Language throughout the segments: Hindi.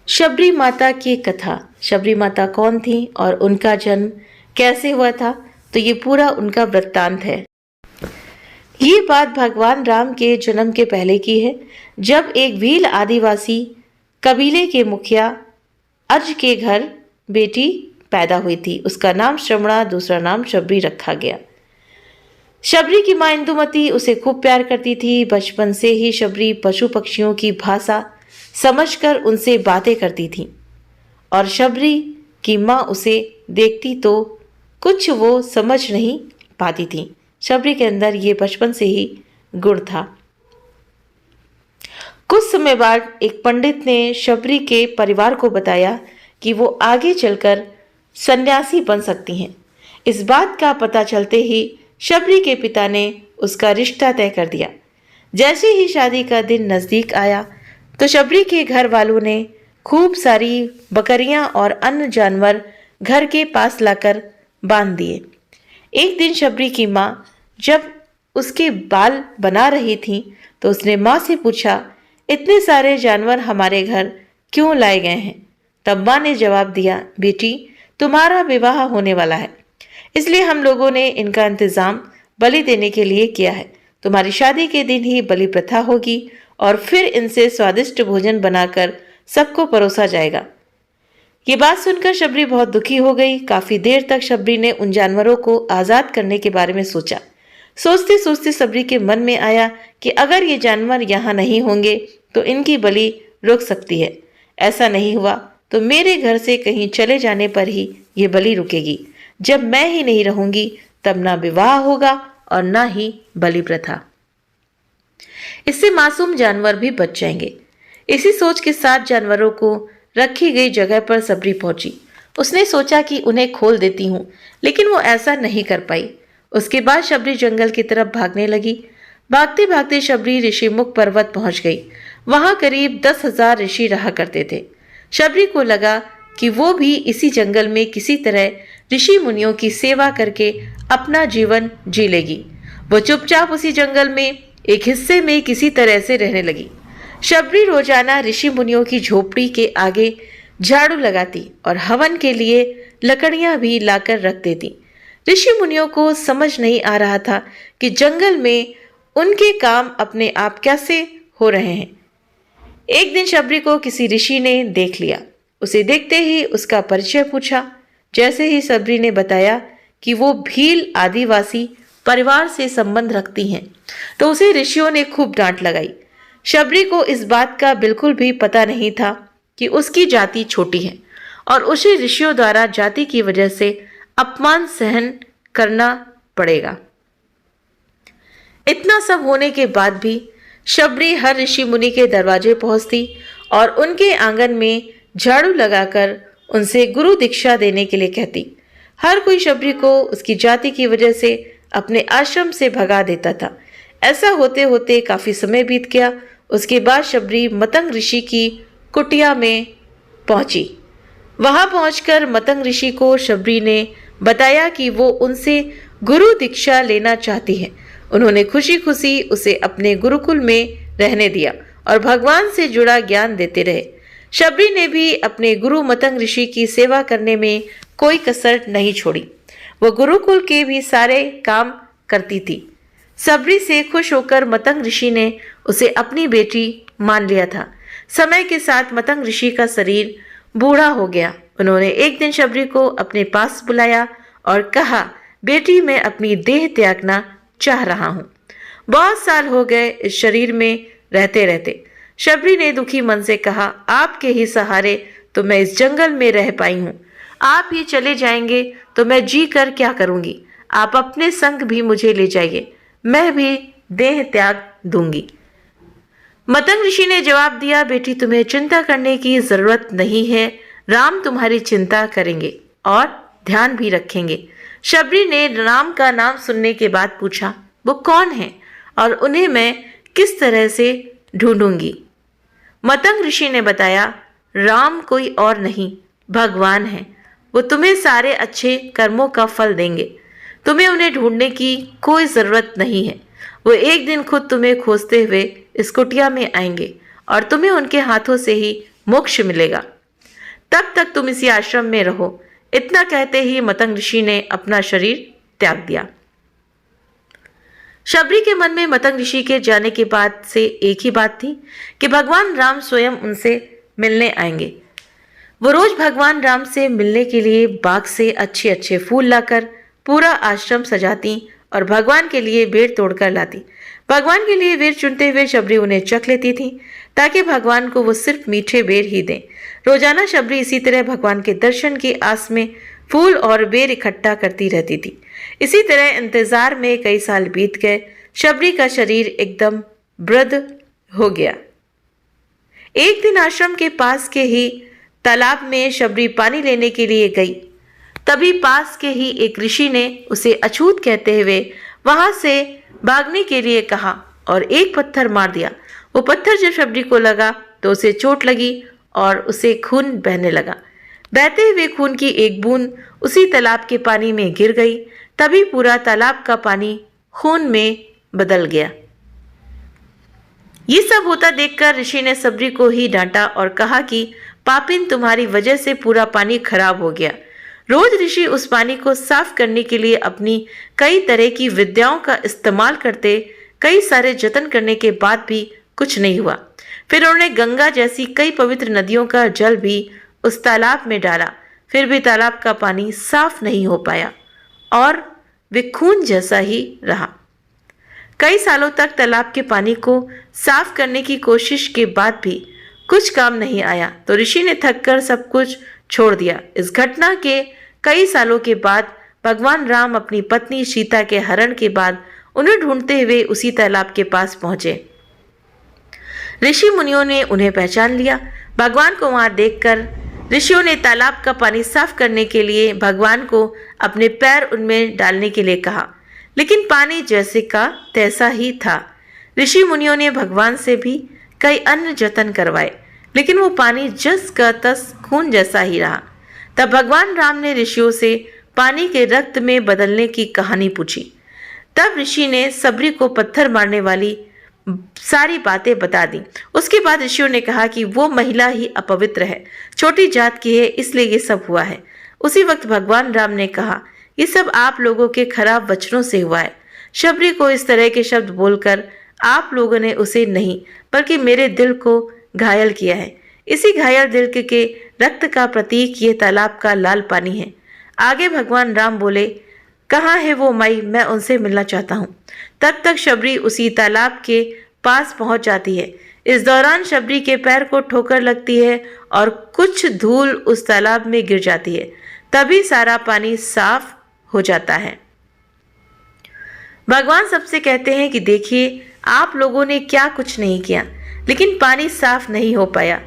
शबरी माता की कथा। शबरी माता कौन थी और उनका जन्म कैसे हुआ था, तो ये पूरा उनका वृत्तांत है। ये बात भगवान राम के जन्म के पहले की है, जब एक भील आदिवासी कबीले के मुखिया अर्ज के घर बेटी पैदा हुई थी। उसका नाम श्रवणा, दूसरा नाम शबरी रखा गया। शबरी की मां इंदुमती उसे खूब प्यार करती थी। बचपन से ही शबरी पशु पक्षियों की भाषा समझकर उनसे बातें करती थी और शबरी की मां उसे देखती तो कुछ वो समझ नहीं पाती थी। शबरी के अंदर ये बचपन से ही गुण था। कुछ समय बाद एक पंडित ने शबरी के परिवार को बताया कि वो आगे चलकर सन्यासी बन सकती हैं। इस बात का पता चलते ही शबरी के पिता ने उसका रिश्ता तय कर दिया। जैसे ही शादी का दिन नजदीक आया तो शबरी के घर वालों ने खूब सारी बकरियां और अन्य जानवर घर के पास लाकर बांध दिए। एक दिन शबरी की मां जब उसके बाल बना रही थी तो उसने मां से पूछा, इतने सारे जानवर हमारे घर क्यों लाए गए हैं? तब मां ने जवाब दिया, बेटी तुम्हारा विवाह होने वाला है, इसलिए हम लोगों ने इनका इंतजाम बलि देने के लिए किया है। तुम्हारी शादी के दिन ही बलि प्रथा होगी और फिर इनसे स्वादिष्ट भोजन बनाकर सबको परोसा जाएगा। ये बात सुनकर शबरी बहुत दुखी हो गई। काफी देर तक शबरी ने उन जानवरों को आजाद करने के बारे में सोचा। सोचते सोचते शबरी के मन में आया कि अगर ये जानवर यहाँ नहीं होंगे तो इनकी बलि रुक सकती है। ऐसा नहीं हुआ तो मेरे घर से कहीं चले जाने पर ही ये बलि रुकेगी। जब मैं ही नहीं रहूंगी तब ना विवाह होगा और ना ही बलि प्रथा। इससे मासूम जानवर भी बच जाएंगे। इसी सोच के साथ जानवरों को रखी गई जगह पर शबरी पहुंची। उसने सोचा कि उन्हें खोल देती हूँ, लेकिन वो ऐसा नहीं कर पाई। उसके बाद शबरी जंगल की तरफ भागने लगी। भागते भागते शबरी ऋषिमुख पर्वत पहुंच गई। वहां करीब 10,000 ऋषि रहा करते थे। शबरी को लगा कि वो भी इसी जंगल में किसी तरह ऋषि मुनियों की सेवा करके अपना जीवन जी लेगी। वो चुपचाप उसी जंगल में एक हिस्से में किसी तरह से रहने लगी। शबरी रोजाना ऋषि मुनियों की झोपड़ी के आगे झाड़ू लगाती और हवन के लिए लकड़ियां भी लाकर रख देती। ऋषि मुनियों को समझ नहीं आ रहा था कि जंगल में उनके काम अपने आप कैसे हो रहे हैं। एक दिन शबरी को किसी ऋषि ने देख लिया। उसे देखते ही उसका परिचय पूछा। जैसे ही शबरी ने बताया कि वो भील आदिवासी परिवार से संबंध रखती हैं, तो उसे ऋषियों ने खूब डांट लगाई। शबरी को इस बात का बिल्कुल भी पता नहीं था कि उसकी जाति छोटी है और उसे ऋषियों द्वारा जाति की वजह से अपमान सहन करना पड़ेगा। इतना सब होने के बाद भी शबरी हर ऋषि मुनि के दरवाजे पहुंचती और उनके आंगन में झाड़ू लगाकर उनसे गुरु दीक्षा देने के लिए कहती। हर कोई शबरी को उसकी जाति की वजह से अपने आश्रम से भगा देता था। ऐसा होते होते काफी समय बीत गया। उसके बाद शबरी मतंग ऋषि की कुटिया में पहुंची। वहां पहुंचकर मतंग ऋषि को शबरी ने बताया कि वो उनसे गुरु दीक्षा लेना चाहती है। उन्होंने खुशी खुशी उसे अपने गुरुकुल में रहने दिया और भगवान से जुड़ा ज्ञान देते रहे। शबरी ने भी अपने गुरु मतंग ऋषि की सेवा करने में कोई कसर नहीं छोड़ी। वो गुरुकुल के भी सारे काम करती थी। शबरी से खुश होकर मतंग ऋषि ने उसे अपनी बेटी मान लिया था। समय के साथ मतंग ऋषि का शरीर बूढ़ा हो गया। उन्होंने एक दिन शबरी को अपने पास बुलाया और कहा, बेटी मैं अपनी देह त्यागना चाह रहा हूँ। बहुत साल हो गए इस शरीर में रहते रहते। शबरी ने दुखी मन से कहा, आपके ही सहारे तो मैं इस जंगल में रह पाई हूँ। आप ही चले जाएंगे तो मैं जी कर क्या करूँगी? आप अपने संग भी मुझे ले जाइए, मैं भी देह त्याग दूंगी। मतंग ऋषि ने जवाब दिया, बेटी तुम्हें चिंता करने की जरूरत नहीं है। राम तुम्हारी चिंता करेंगे और ध्यान भी रखेंगे। शबरी ने राम का नाम सुनने के बाद पूछा, वो कौन है और उन्हें मैं किस तरह से ढूंढूंगी? मतंग ऋषि ने बताया, राम कोई और नहीं भगवान है। वो तुम्हें सारे अच्छे कर्मों का फल देंगे। तुम्हें उन्हें ढूंढने की कोई जरूरत नहीं है। वो एक दिन खुद तुम्हें खोजते हुए इस कुटिया में आएंगे और तुम्हें उनके हाथों से ही मोक्ष मिलेगा। तब तक तुम इसी आश्रम में रहो। इतना कहते ही मतंग ऋषि ने अपना शरीर त्याग दिया। शबरी के मन में मतंग ऋषि के जाने के बाद से एक ही बात थी कि भगवान राम स्वयं उनसे मिलने आएंगे। वो रोज भगवान राम से मिलने के लिए बाग से अच्छे अच्छे फूल लाकर पूरा आश्रम सजाती और भगवान के लिए बेर तोड़कर लाती। भगवान के लिए बेर चुनते हुए शबरी उन्हें चख लेती थी ताकि भगवान को वो सिर्फ मीठे बेर ही दें। रोजाना शबरी इसी तरह भगवान के दर्शन की आस में फूल और बेर इकट्ठा करती रहती थी। इसी तरह इंतजार में कई साल बीत गए। शबरी का शरीर एकदम वृद्ध हो गया। एक दिन आश्रम के पास के ही तालाब में शबरी पानी लेने के लिए गई। तभी पास के ही एक ऋषि ने उसे अछूत कहते हुए वहां से भागने के लिए कहा और एक पत्थर मार दिया। वो पत्थर जब शबरी को लगा तो उसे चोट लगी और उसे खून बहने लगा। बहते हुए खून की एक बूंद उसी तालाब के पानी में गिर गई। तभी पूरा तालाब का पानी खून में बदल गया। ये सब होता देखकर ऋषि ने शबरी को ही डांटा और कहा कि पापिन, तुम्हारी वजह से पूरा पानी खराब हो गया। रोज ऋषि उस पानी को साफ करने के लिए अपनी कई तरह की विद्याओं का इस्तेमाल करते। कई सारे जतन करने के बाद भी कुछ नहीं हुआ। फिर उन्होंने गंगा जैसी कई पवित्र नदियों का जल भी उस तालाब में डाला, फिर भी तालाब का पानी साफ नहीं हो पाया और वे खून जैसा ही रहा। कई सालों तक तालाब के पानी को साफ करने की कोशिश के बाद भी कुछ काम नहीं आया तो ऋषि ने थककर सब कुछ छोड़ दिया। इस घटना के कई सालों के बाद भगवान राम अपनी पत्नी सीता के हरण के बाद उन्हें ढूंढते हुए उसी तालाब के पास पहुंचे। ऋषि मुनियों ने उन्हें पहचान लिया। भगवान को वहां देखकर ऋषियों ने तालाब का पानी साफ करने के लिए भगवान को अपने पैर उनमें डालने के लिए कहा, लेकिन पानी जैसे का तैसा ही था। ऋषि मुनियों ने भगवान से भी कई अन्य जतन करवाए, लेकिन वो पानी जस का तस खून जैसा ही रहा। तब भगवान राम ने ऋषियों से पानी के रक्त में बदलने की कहानी पूछी। तब ऋषि ने शबरी को पत्थर मारने वाली सारी बातें बता दी। उसके बाद ऋषियों ने कहा कि वो महिला ही अपवित्र है, छोटी जात की है, इसलिए ये सब हुआ है। उसी वक्त भगवान राम ने कहा, ये सब आप लोगों के खराब वचनों से हुआ है। शबरी को इस तरह के शब्द बोलकर आप लोगों ने उसे नहीं बल्कि मेरे दिल को घायल किया है। इसी घायल दिल के रक्त का प्रतीक ये तालाब का लाल पानी है। आगे भगवान राम बोले, कहाँ है वो माई, मैं उनसे मिलना चाहता हूँ। तब तक शबरी उसी तालाब के पास पहुंच जाती है। इस दौरान शबरी के पैर को ठोकर लगती है और कुछ धूल उस तालाब में गिर जाती है। तभी सारा पानी साफ हो जाता है। भगवान सबसे कहते हैं कि देखिए, आप लोगों ने क्या कुछ नहीं किया, लेकिन पानी साफ नहीं हो पाया।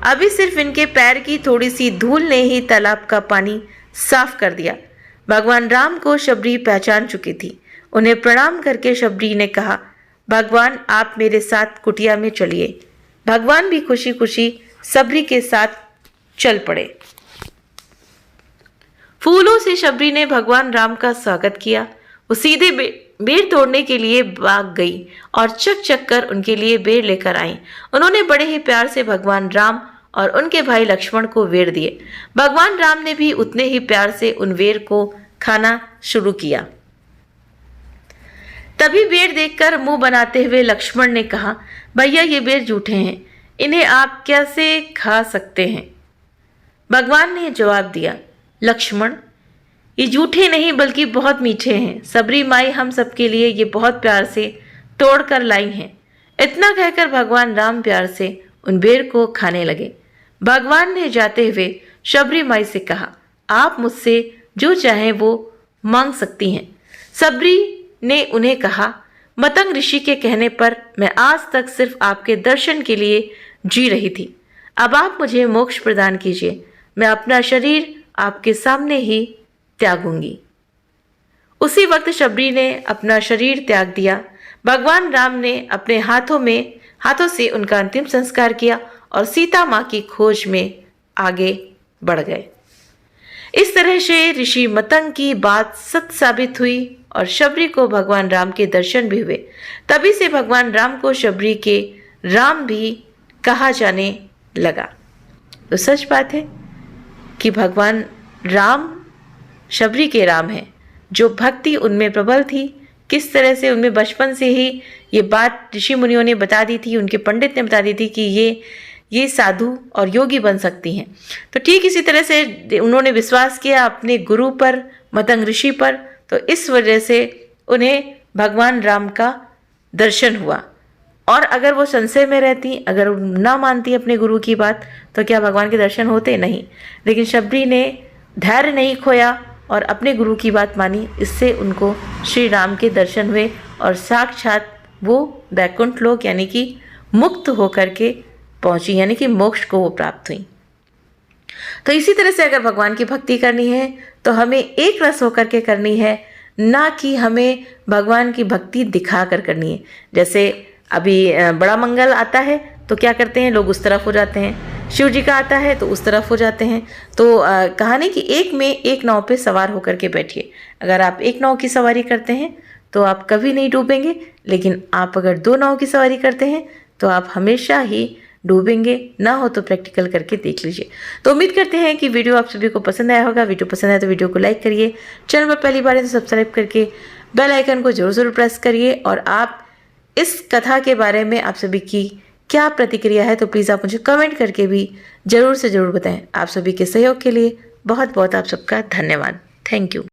अभी सिर्फ इनके पैर की थोड़ी सी धूल ने ही तालाब का पानी साफ कर दिया। भगवान राम को शबरी पहचान चुकी थी। उन्हें प्रणाम करके शबरी ने कहा, भगवान आप मेरे साथ कुटिया में चलिए। भगवान भी खुशी खुशी शबरी के साथ चल पड़े। फूलों से शबरी ने भगवान राम का स्वागत किया। वो सीधे बेर तोड़ने के लिए बाग गई और चक चक कर उनके लिए बेर लेकर आई। उन्होंने बड़े ही प्यार से भगवान राम और उनके भाई लक्ष्मण को बेर दिए। भगवान राम ने भी उतने ही प्यार से उन बेर को खाना शुरू किया। तभी बेर देखकर मुंह बनाते हुए लक्ष्मण ने कहा, भैया ये बेर जूठे हैं, इन्हें आप कैसे खा सकते हैं? भगवान ने जवाब दिया, लक्ष्मण ये जूठे नहीं बल्कि बहुत मीठे हैं। सबरी माई हम सबके लिए ये बहुत प्यार से तोड़ कर लाई हैं। इतना कहकर भगवान राम प्यार से उन बेर को खाने लगे। भगवान ने जाते हुए शबरी माई से कहा, आप मुझसे जो चाहें वो मांग सकती हैं। सबरी ने उन्हें कहा, मतंग ऋषि के कहने पर मैं आज तक सिर्फ आपके दर्शन के लिए जी रही थी। अब आप मुझे मोक्ष प्रदान कीजिए। मैं अपना शरीर आपके सामने ही त्यागूंगी। उसी वक्त शबरी ने अपना शरीर त्याग दिया। भगवान राम ने अपने हाथों से उनका अंतिम संस्कार किया और सीता माँ की खोज में आगे बढ़ गए। इस तरह से ऋषि मतंग की बात सत्य साबित हुई और शबरी को भगवान राम के दर्शन भी हुए। तभी से भगवान राम को शबरी के राम भी कहा जाने लगा। तो सच बात है कि भगवान राम शबरी के राम हैं, जो भक्ति उनमें प्रबल थी, किस तरह से उनमें बचपन से ही ये बात ऋषि मुनियों ने बता दी थी, उनके पंडित ने बता दी थी कि ये साधु और योगी बन सकती हैं। तो ठीक इसी तरह से उन्होंने विश्वास किया अपने गुरु पर, मतंग ऋषि पर, तो इस वजह से उन्हें भगवान राम का दर्शन हुआ। और अगर वो संशय में रहती, अगर ना मानती अपने गुरु की बात, तो क्या भगवान के दर्शन होते? नहीं। लेकिन शबरी ने धैर्य नहीं खोया और अपने गुरु की बात मानी, इससे उनको श्री राम के दर्शन हुए और साक्षात वो वैकुंठ लोक यानी कि मुक्त होकर के पहुंची, यानी कि मोक्ष को वो प्राप्त हुई। तो इसी तरह से अगर भगवान की भक्ति करनी है तो हमें एक रस होकर के करनी है, ना कि हमें भगवान की भक्ति दिखा कर करनी है। जैसे अभी बड़ा मंगल आता है तो क्या करते हैं लोग, उस तरफ हो जाते हैं, शिव जी का आता है तो उस तरफ हो जाते हैं। तो कहानी कि एक नाव पे सवार होकर के बैठिए। अगर आप एक नाव की सवारी करते हैं तो आप कभी नहीं डूबेंगे, लेकिन आप अगर 2 नाव की सवारी करते हैं तो आप हमेशा ही डूबेंगे। ना हो तो प्रैक्टिकल करके देख लीजिए। तो उम्मीद करते हैं कि वीडियो आप सभी को पसंद आया होगा। वीडियो पसंद आया तो वीडियो को लाइक करिए, चैनल पर पहली बार है तो सब्सक्राइब करके बेल आइकन को जरूर प्रेस करिए। और आप इस कथा के बारे में आप सभी की क्या प्रतिक्रिया है तो प्लीज़ आप मुझे कमेंट करके भी ज़रूर से ज़रूर बताएं। आप सभी के सहयोग के लिए बहुत बहुत आप सबका धन्यवाद। Thank you.